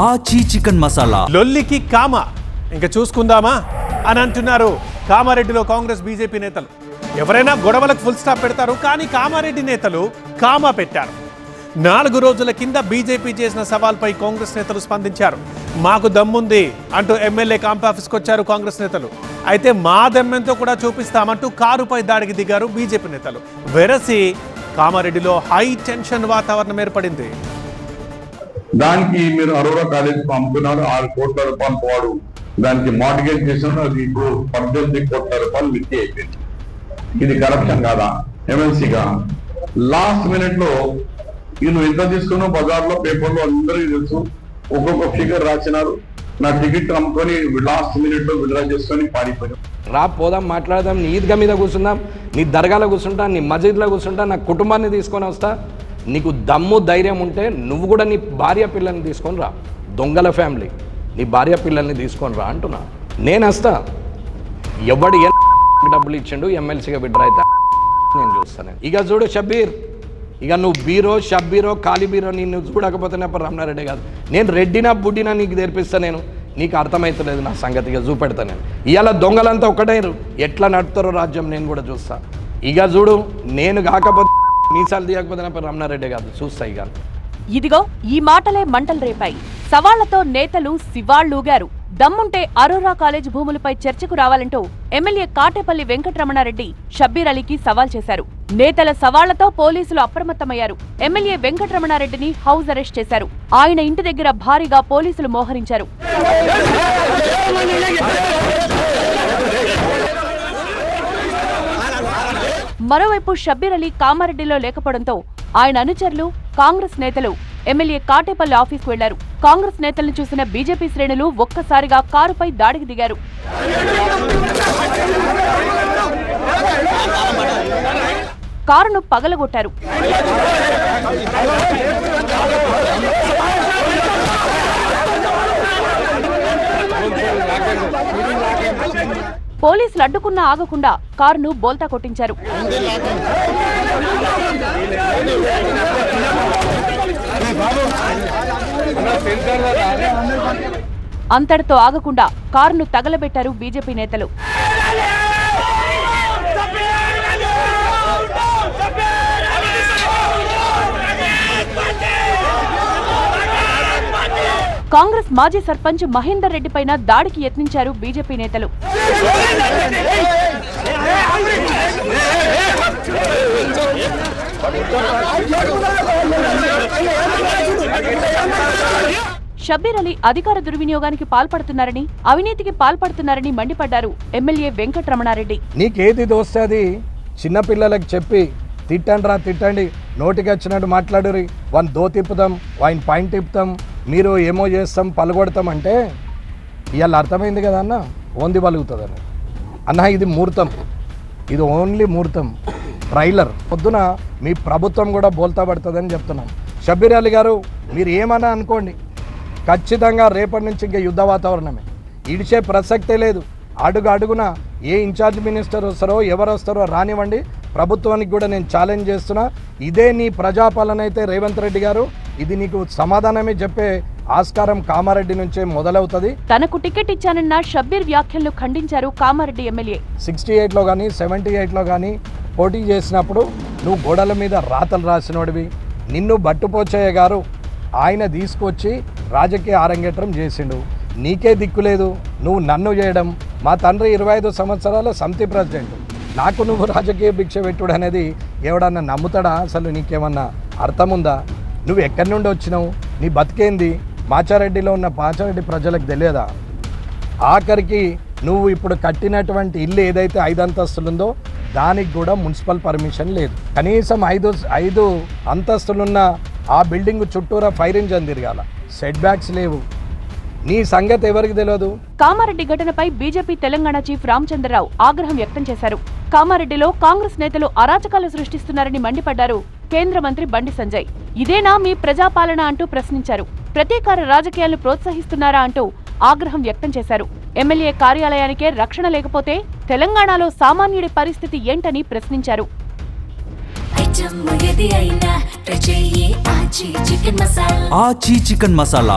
ఆచి చికెన్ మసాలా లొల్లికి కామ ఇంకా చూసుకుందామా అని అంటున్నారు కామారెడ్డిలో కాంగ్రెస్ బీజేపీ నేతలు. ఎవరైనా గొడవలకు ఫుల్ స్టాప్ పెడతారు, కానీ కామారెడ్డి నేతలు కామా పెట్టారు. 4 రోజుల కింద బీజేపీ చేసిన సవాల్పై కాంగ్రెస్ నేతలు స్పందించారు. మాకు దమ్ముంది అంటూ ఎమ్మెల్యే క్యాంప్ ఆఫీస్కి వచ్చారు కాంగ్రెస్ నేతలు. అయితే మా దమ్మెంతో కూడా చూపిస్తామంటూ కారుపై దాడికి దిగారు బీజేపీ నేతలు. వెరసి కామారెడ్డిలో హై టెన్షన్ వాతావరణం ఏర్పడింది. దానికి మీరు అరోరా కాలేజ్ అమ్ముకున్నారు, 6 కోట్ల రూపాయలు పోవాడు, దానికి మార్టిగేజ్ చేసిన అది ఇప్పుడు 18 కోట్ల రూపాయలు మిత్తి అయిపోయింది. ఇది కరప్షన్ కాదా? ఎమ్మెల్సీగా లాస్ట్ మినిట్ లో వీళ్ళు ఎంత తీసుకున్నా బజార్లో పేపర్లో అందరికీ తెలుసు, ఒక్కొక్క ఫిగర్ రాసినారు. నా టికెట్ అమ్ముకొని లాస్ట్ మినిట్ లో విడ్రా చేసుకొని పారిపోయాం. రా పోదాం, మాట్లాడదాం, నీ ఈద్గా మీద కూర్చుందాం, నీ దర్గాలో కూర్చుంటా, నీ మస్జిద్లో కూర్చుంటా, నా కుటుంబాన్ని తీసుకొని వస్తా. నీకు దమ్ము ధైర్యం ఉంటే నువ్వు కూడా నీ భార్య పిల్లల్ని తీసుకొని రా. దొంగల ఫ్యామిలీ, నీ భార్య పిల్లల్ని తీసుకొని రా అంటున్నా. నేను వస్తా. ఎవడు డబ్బులు ఇచ్చిండు ఎమ్మెల్సీగా విడ్రా అయితే నేను చూస్తాను. ఇక చూడు షబ్బీర్, ఇక నువ్వు బీరో షబ్బీరో ఖాళీ బీరో నిన్ను చూడకపోతే రమణారెడ్డి కాదు, నేను రెడ్డినా బుడ్డినా నీకు తెరిపిస్తా. నేను నీకు అర్థమవుతలేదు నా సంగతిగా చూపెడతా. నేను ఇవాళ దొంగలంతా ఒక్కటైరు, ఎట్లా నడుపుతారో రాజ్యం నేను కూడా చూస్తా. ఇక చూడు, నేను కాకపోతే మీసాలు తీయకపోతే రమణారెడ్డి కాదు, చూస్తా. ఇక ఇదిగో ఈ మాటలే మంటలు రేపాయి. సవాళ్లతో నేతలు శివాళ్లూగారు. దమ్ముంటే అరోరా కాలేజ్ భూములపై చర్చకు రావాలంటూ ఎమ్మెల్యే కాటేపల్లి వెంకటరమణారెడ్డి షబ్బీర్ అలీకి సవాల్ చేశారు. నేతల సవాళ్లతో పోలీసులు అప్రమత్తమయ్యారు. ఎమ్మెల్యే వెంకటరమణారెడ్డిని హౌస్ అరెస్ట్ చేశారు. ఆయన ఇంటి దగ్గర భారీగా పోలీసులు మోహరించారు. మరోవైపు షబ్బీర్ అలీ కామారెడ్డిలో లేకపోవడంతో ఆయన అనుచరులు, కాంగ్రెస్ నేతలు ఎమ్మెల్యే కాటేపల్లి ఆఫీస్కు వెళ్లారు. కాంగ్రెస్ నేతలను చూసిన బీజేపీ శ్రేణులు ఒక్కసారిగా కారుపై దాడికి దిగారు. కారును పగలగొట్టారు. పోలీసులు అడ్డుకున్నా ఆగకుండా కారును బోల్తా కొట్టించారు. అంతటితో ఆగకుండా కారును తగలబెట్టారు బీజేపీ నేతలు. కాంగ్రెస్ మాజీ సర్పంచ్ మహేందర్ రెడ్డి పైన దాడికి యత్నించారు బీజేపీ నేతలు. షబ్బీర్ అలీ అధికార దుర్వినియోగానికి పాల్పడుతున్నారని, అవినీతికి పాల్పడుతున్నారని మండిపడ్డారు ఎమ్మెల్యే వెంకటరమణారెడ్డి. నీకేది దోస్తే అది చిన్నపిల్లలకు చెప్పి తిట్టండి, తిట్టండి, నోటికి వచ్చినట్టు మాట్లాడురి, వాని దో తిప్పుతాం, వాయిన్ పాయింట్ తిప్పుతాం, మీరు ఏమో చేస్తాం, పలుగొడతాం అంటే ఇవాళ అర్థమైంది కదా అన్న, ఓంది పలుగుతుందని. అన్న ఇది ముహూర్తం, ఇది ఓన్లీ ముహూర్తం, ట్రైలర్. పొద్దున మీ ప్రభుత్వం కూడా బోల్తా పడుతుందని చెప్తున్నాం. షబ్బీర్ అలీ గారు, మీరు ఏమన్నా అనుకోండి, ఖచ్చితంగా రేపటి నుంచి ఇంకా యుద్ధ వాతావరణమే, ఇడిచే ప్రసక్తే లేదు. అడుగు అడుగున ఏ ఇన్ఛార్జ్ మినిస్టర్ వస్తారో ఎవరు వస్తారో రానివ్వండి, ప్రభుత్వానికి కూడా నేను ఛాలెంజ్ చేస్తున్నా. ఇదే నీ ప్రజాపాలన అయితే రేవంత్ రెడ్డి గారు, ఇది నీకు సమాధానమే చెప్పే ఆస్కారం కామారెడ్డి నుంచే మొదలవుతుంది. తనకు టికెట్ ఇచ్చానన్న షబ్బీర్ వ్యాఖ్యలను ఖండించారు కామారెడ్డి ఎమ్మెల్యే. 68లో కానీ 78లో కానీ పోటీ చేసినప్పుడు నువ్వు గోడల మీద రాతలు రాసినోడివి. నిన్ను బట్టుపోచయ్య గారు ఆయన తీసుకొచ్చి రాజకీయ ఆరంగేట్రం చేసిండు. నీకే దిక్కులేదు, నువ్వు నన్ను చేయడం. మా తండ్రి 25 సంవత్సరాల సమితి ప్రెసిడెంట్, నాకు నువ్వు రాజకీయ భిక్ష పెట్టుడు అనేది ఎవడన్నా నమ్ముతాడా? అసలు నీకేమన్నా అర్థం ఉందా? నువ్వు ఎక్కడి నుండి వచ్చినావు? నీ బతికేంది? మాచారెడ్డిలో ఉన్న మాచారెడ్డి ప్రజలకు తెలియదా? ఆఖరికి నువ్వు ఇప్పుడు కట్టినటువంటి ఇల్లు ఏదైతే 5 అంతస్తులుందో దానికి కూడా మున్సిపల్ పర్మిషన్ లేదు. కనీసం 5 అంతస్తులున్న ఆ బిల్డింగ్ చుట్టూరా ఫైర్ ఇంజన్ తిరగాల, సెట్ బ్యాక్స్ లేవు. నీ సంగతి ఎవరికి తెలియదు. కామారెడ్డి ఘటనపై బీజేపీ తెలంగాణ చీఫ్ రామచంద్రరావు ఆగ్రహం వ్యక్తం చేశారు. కామారెడ్డిలో కాంగ్రెస్ నేతలు అరాచకాలు సృష్టిస్తున్నారని మండిపడ్డారు కేంద్ర మంత్రి బండి సంజయ్. ఇదేనా మీ ప్రజాపాలన అంటూ ప్రశ్నించారు. ప్రతీకార రాజకీయాలను ప్రోత్సహిస్తున్నారా అంటూ ఆగ్రహం వ్యక్తం చేశారు. ఎమ్మెల్యే కార్యాలయానికే రక్షణ లేకపోతే తెలంగాణలో సామాన్యుడి పరిస్థితి ఏంటని ప్రశ్నించారు. ఆచి చికెన్ మసాలా